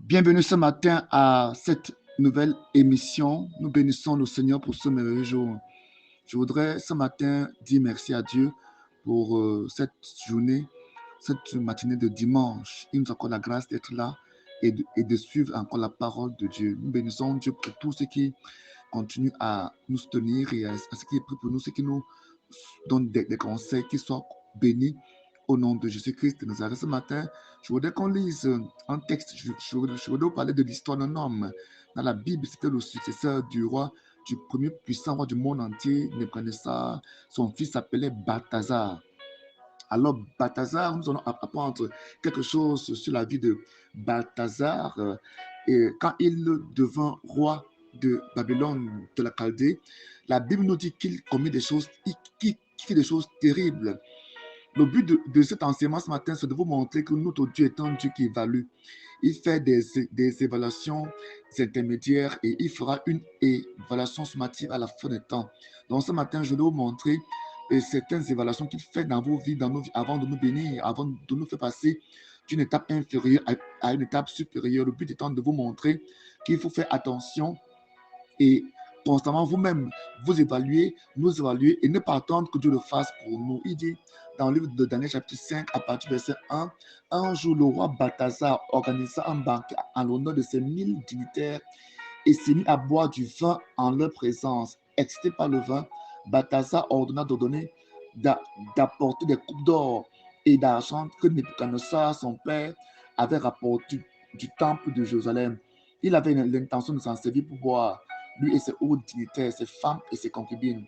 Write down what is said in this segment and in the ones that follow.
Bienvenue ce matin à cette nouvelle émission. Nous bénissons le Seigneur pour ce merveilleux jour. Je voudrais ce matin dire merci à Dieu pour cette journée, cette matinée de dimanche. Il nous accorde la grâce d'être là et de suivre encore la parole de Dieu. Nous bénissons Dieu pour tous ceux qui continuent à nous soutenir et à ce qui est pris pour nous, ceux qui nous donnent des conseils, qui soient bénis au nom de Jésus-Christ de Nazareth. Ce matin, je voudrais qu'on lise un texte. Je voudrais vous parler de l'histoire d'un homme. Dans la Bible, c'était le successeur du roi, du premier puissant roi du monde entier, Nebuchadnezzar. Son fils s'appelait Balthazar. Alors, Balthazar, nous allons apprendre quelque chose sur la vie de Balthazar. Et quand il devint roi de Babylone, de la Chaldée, la Bible nous dit qu'il commet des choses, qu'il fait des choses terribles. Le but de cet enseignement ce matin, c'est de vous montrer que notre Dieu est un Dieu qui évalue. Il fait des évaluations intermédiaires et il fera une évaluation summative à la fin des temps. Donc ce matin, je vais vous montrer certaines évaluations qu'il fait dans vos vies, avant de nous bénir, avant de nous faire passer d'une étape inférieure à une étape supérieure. Le but étant de vous montrer qu'il faut faire attention et constamment vous-même vous évaluer, nous évaluer et ne pas attendre que Dieu le fasse pour nous. Il dit dans le livre de Daniel chapitre 5 à partir du verset 1, un jour le roi Balthazar organisa un banquet en l'honneur de ses 1000 dignitaires et s'est mis à boire du vin en leur présence. Excité par le vin, Balthazar ordonna de donner, d'apporter des coupes d'or et d'argent que Nebuchadnezzar, son père, avait rapporté du temple de Jérusalem. Il avait l'intention de s'en servir pour boire, lui et ses hauts dignitaires, ses femmes et ses concubines.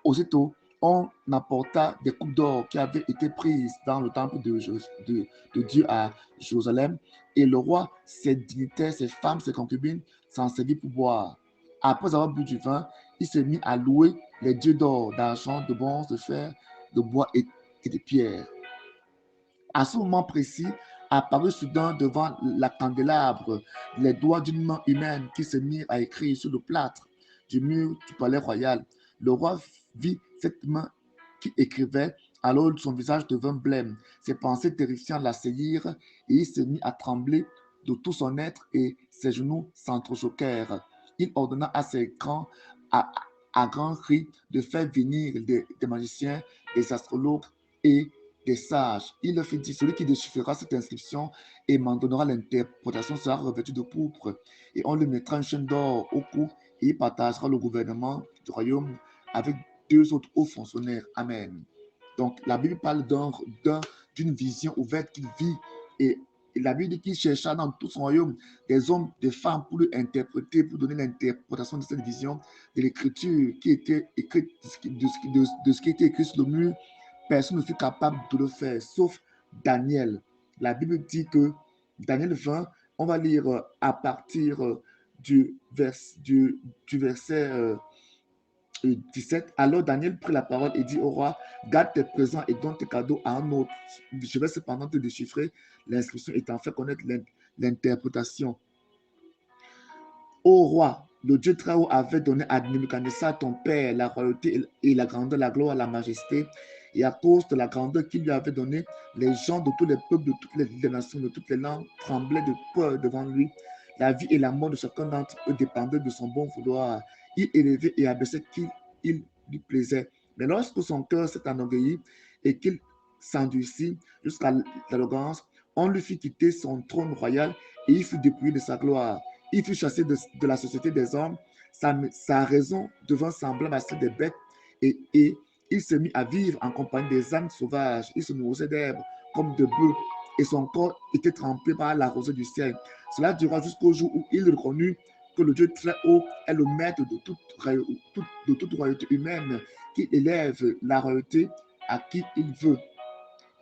Aussitôt, on apporta des coupes d'or qui avaient été prises dans le temple de Dieu à Jérusalem, et le roi, ses dignitaires, ses femmes, ses concubines s'en servit pour boire. Après avoir bu du vin, il s'est mis à louer les dieux d'or, d'argent, de bronze, de fer, de bois et de pierre. À ce moment précis, apparut soudain devant la candélabre les doigts d'une main humaine qui se mirent à écrire sur le plâtre du mur du palais royal. Le roi vit cette main qui écrivait, alors son visage devint blême. Ses pensées terrifiantes l'assaillirent et il se mit à trembler de tout son être et ses genoux s'entrechoquèrent. Il ordonna à ses grands, à grands cris de faire venir des magiciens, des astrologues et des sages. Il leur fit dire, celui qui déchiffrera cette inscription et m'en donnera l'interprétation sera revêtu de pourpre, et on lui mettra une chaîne d'or au cou, et il partagera le gouvernement du royaume avec deux autres hauts fonctionnaires. Amen. Donc, la Bible parle d'une vision ouverte qu'il vit, et la Bible dit qu'il chercha dans tout son royaume des hommes, des femmes pour lui interpréter, pour donner l'interprétation de cette vision, de l'écriture qui était écrite, de ce qui était écrit sur le mur. Personne ne fut capable de le faire, sauf Daniel. La Bible dit que Daniel 20, on va lire à partir du verset 17. Alors Daniel prit la parole et dit au roi, garde tes présents et donne tes cadeaux à un autre. Je vais cependant te déchiffrer l'inscription et t'en faire connaître l'interprétation. Ô roi, le Dieu très haut avait donné à Nebuchadnezzar, ton père, la royauté et la grandeur, la gloire, la majesté. Et à cause de la grandeur qu'il lui avait donnée, les gens de tous les peuples, de toutes les nations, de toutes les langues tremblaient de peur devant lui. La vie et la mort de chacun d'entre eux dépendaient de son bon vouloir. Il élevait et abaissait qui il lui plaisait. Mais lorsque son cœur s'est enorgueilli et qu'il s'endurcit jusqu'à l'arrogance, on lui fit quitter son trône royal et il fut dépouillé de sa gloire. Il fut chassé de la société des hommes. Sa raison devint semblable à celle des bêtes et il se mit à vivre en compagnie des ânes sauvages. Il se nourrissait d'herbes comme de bœufs et son corps était trempé par la rosée du ciel. Cela dura jusqu'au jour où il reconnut que le Dieu très haut est le maître de toute royauté humaine, qui élève la royauté à qui il veut.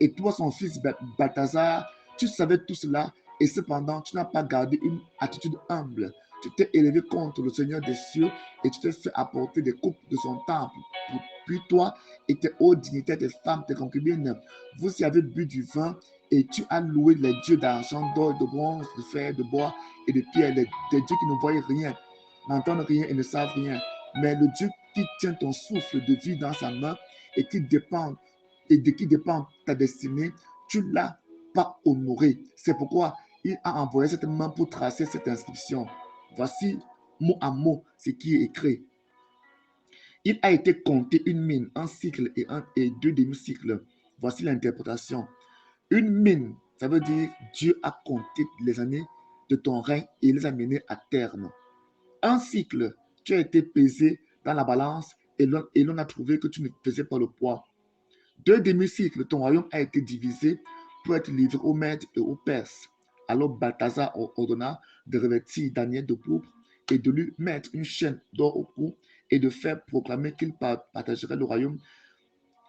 Et toi, son fils Balthazar, tu savais tout cela et cependant, tu n'as pas gardé une attitude humble. Tu t'es élevé contre le Seigneur des cieux et tu t'es fait apporter des coupes de son temple. Puis toi et tes hautes dignitaires, tes femmes, tes concubines, vous y avez bu du vin et tu as loué les dieux d'argent, d'or, de bronze, de fer, de bois et de pierre, des dieux qui ne voient rien, n'entendent rien et ne savent rien. Mais le Dieu qui tient ton souffle de vie dans sa main et qui dépend ta destinée, tu ne l'as pas honoré. C'est pourquoi il a envoyé cette main pour tracer cette inscription. Voici mot à mot ce qui est écrit. Il a été compté une mine, un cycle et deux demi-cycles. Voici l'interprétation. Une mine, ça veut dire Dieu a compté les années de ton règne et les a menées à terme. Un cycle, tu as été pesé dans la balance et l'on a trouvé que tu ne faisais pas le poids. Deux demi-cycles, ton royaume a été divisé pour être livré aux Mèdes et aux Perses. Alors Balthazar ordonna de revêtir Daniel de pourpre et de lui mettre une chaîne d'or au cou et de faire proclamer qu'il partagerait le royaume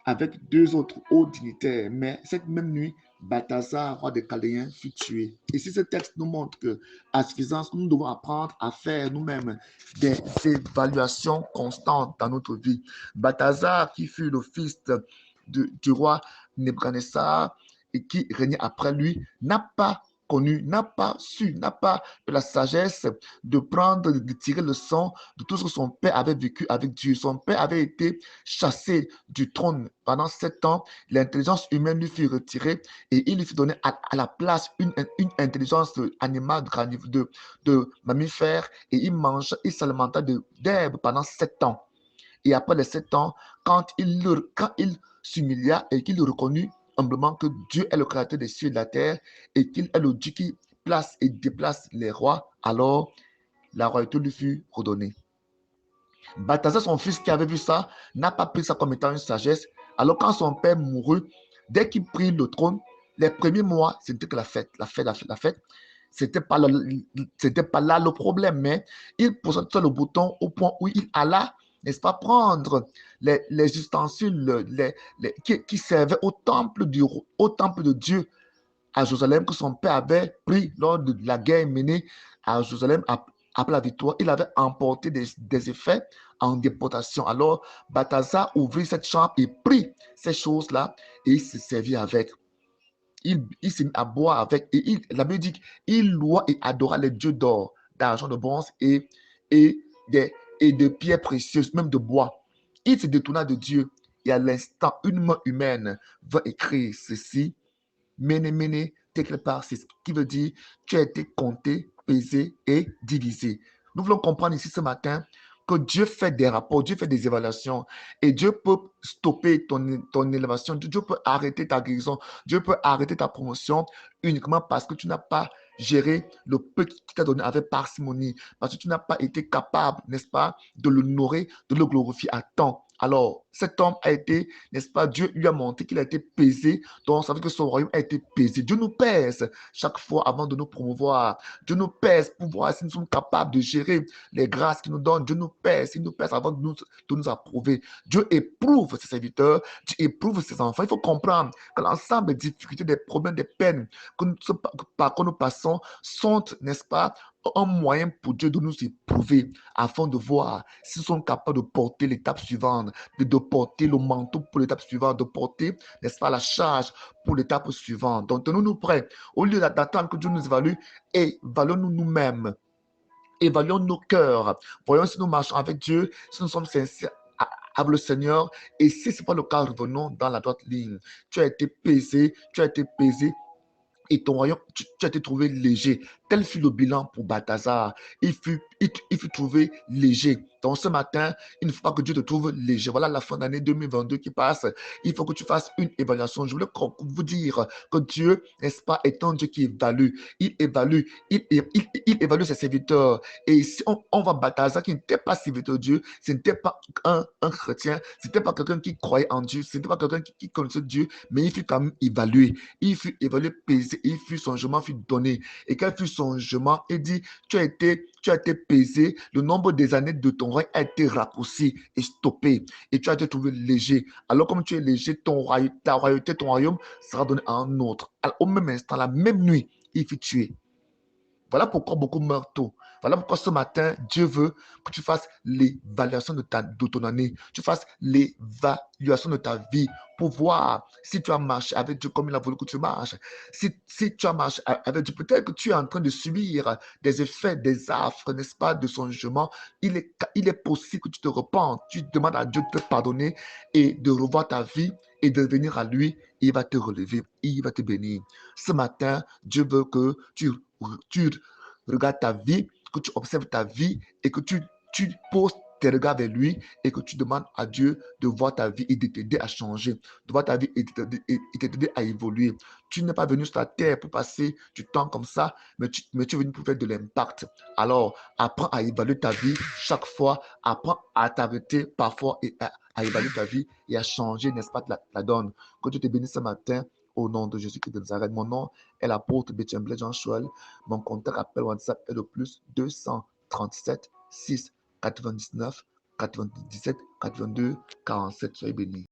avec deux autres hauts dignitaires. Mais cette même nuit, Balthazar, roi des Chaldéens, fut tué. Ici, ce texte nous montre que, à suffisance, nous devons apprendre à faire nous-mêmes des évaluations constantes dans notre vie. Balthazar, qui fut le fils du roi Nebuchadnezzar et qui régnait après lui, n'a pas connu, n'a pas su, n'a pas eu la sagesse de prendre, de tirer le son de tout ce que son père avait vécu avec Dieu. Son père avait été chassé du trône pendant 7 ans. L'intelligence humaine lui fut retirée et il lui fut donné à la place une intelligence animale de mammifère et il s'alimenta d'herbe pendant 7 ans. Et après les 7 ans, quand il s'humilia et qu'il reconnut humblement que Dieu est le créateur des cieux et de la terre et qu'il est le Dieu qui place et déplace les rois, alors la royauté lui fut redonnée. Balthazar, son fils qui avait vu ça, n'a pas pris ça comme étant une sagesse. Alors quand son père mourut, dès qu'il prit le trône, les premiers mois, c'était que la fête. C'était pas là le problème, mais il poussa le bouton au point où il alla, n'est-ce pas, prendre les ustensiles qui servaient au temple de Dieu à Jérusalem, que son père avait pris lors de la guerre menée à Jérusalem après la victoire. Il avait emporté des effets en déportation. Alors, Balthazar ouvrit cette chambre et prit ces choses-là et il se servit avec. Il s'est mis à boire avec. Et la Bible dit qu'il loua et adora les dieux d'or, d'argent, de bronze et de pierres précieuses, même de bois. Il se détourna de Dieu. Et à l'instant, une main humaine va écrire ceci. Méné, quelque part, c'est ce qui veut dire tu as été compté, pesé et divisé. Nous voulons comprendre ici ce matin que Dieu fait des rapports, Dieu fait des évaluations et Dieu peut stopper ton élévation, Dieu peut arrêter ta guérison, Dieu peut arrêter ta promotion uniquement parce que tu n'as pas géré le peu qu'il t'a donné avec parcimonie, parce que tu n'as pas été capable, n'est-ce pas, de l'honorer, de le glorifier à temps. Alors, cet homme a été, n'est-ce pas, Dieu lui a montré qu'il a été pesé, donc ça veut dire que son royaume a été pesé. Dieu nous pèse chaque fois avant de nous promouvoir. Dieu nous pèse pour voir si nous sommes capables de gérer les grâces qu'il nous donne. Dieu nous pèse, il nous pèse avant de nous approuver. Dieu éprouve ses serviteurs, Dieu éprouve ses enfants. Il faut comprendre que l'ensemble des difficultés, des problèmes, des peines par quoi nous passons sont, n'est-ce pas, un moyen pour Dieu de nous éprouver afin de voir s'ils sont capables de porter l'étape suivante, de porter le manteau pour l'étape suivante, de porter, n'est-ce pas, la charge pour l'étape suivante. Donc, tenons-nous prêts. Au lieu d'attendre que Dieu nous évalue, évaluons-nous nous-mêmes. Évaluons nos cœurs. Voyons si nous marchons avec Dieu, si nous sommes sincères avec le Seigneur. Et si ce n'est pas le cas, revenons dans la droite ligne. Tu as été pesé, et ton royaume, tu as été trouvé léger. Tel fut le bilan pour Balthazar. Il fut trouvé léger. Donc ce matin, il ne faut pas que Dieu te trouve léger. Voilà la fin d'année 2022 qui passe. Il faut que tu fasses une évaluation. Je voulais vous dire que Dieu, n'est-ce pas, est un Dieu qui évalue. Il évalue ses serviteurs. Et si on va Balthazar qui n'était pas serviteur de Dieu, ce n'était pas un chrétien, ce n'était pas quelqu'un qui croyait en Dieu, ce n'était pas quelqu'un qui connaissait Dieu, mais il fut quand même évalué. Il fut évalué, pesé, son jugement fut donné. Et quel fut son jugement? Il dit, tu as été pesé, le nombre des années de ton règne a été raccourci et stoppé. Et tu as été trouvé léger. Alors comme tu es léger, ta royauté, ton royaume sera donné à un autre. Alors, au même instant, la même nuit, il fut tué. Voilà pourquoi beaucoup meurent tôt. Voilà pourquoi ce matin, Dieu veut que tu fasses l'évaluation de ton année. Tu fasses l'évaluation de ta vie pour voir si tu as marché avec Dieu comme il a voulu que tu marches. Si tu as marché avec Dieu, peut-être que tu es en train de subir des effets, des affres, n'est-ce pas, de son jugement. Il est possible que tu te repentes. Tu demandes à Dieu de te pardonner et de revoir ta vie et de venir à lui, il va te relever, il va te bénir. Ce matin, Dieu veut que tu regardes ta vie, que tu observes ta vie et que tu poses tes regards vers lui et que tu demandes à Dieu de voir ta vie et de t'aider à changer, de voir ta vie et de t'aider à évoluer. Tu n'es pas venu sur la terre pour passer du temps comme ça, mais tu es venu pour faire de l'impact. Alors, apprends à évaluer ta vie chaque fois, apprends à t'arrêter parfois et à évaluer ta vie et à changer, n'est-ce pas, la donne. Que Dieu te bénisse ce matin au nom de Jésus-Christ de Nazareth. Mon nom est l'apôtre Béthiam Blaise Jean Chouel. Mon contact appel WhatsApp est le plus 237 6 99 97 82 47. Soyez bénis.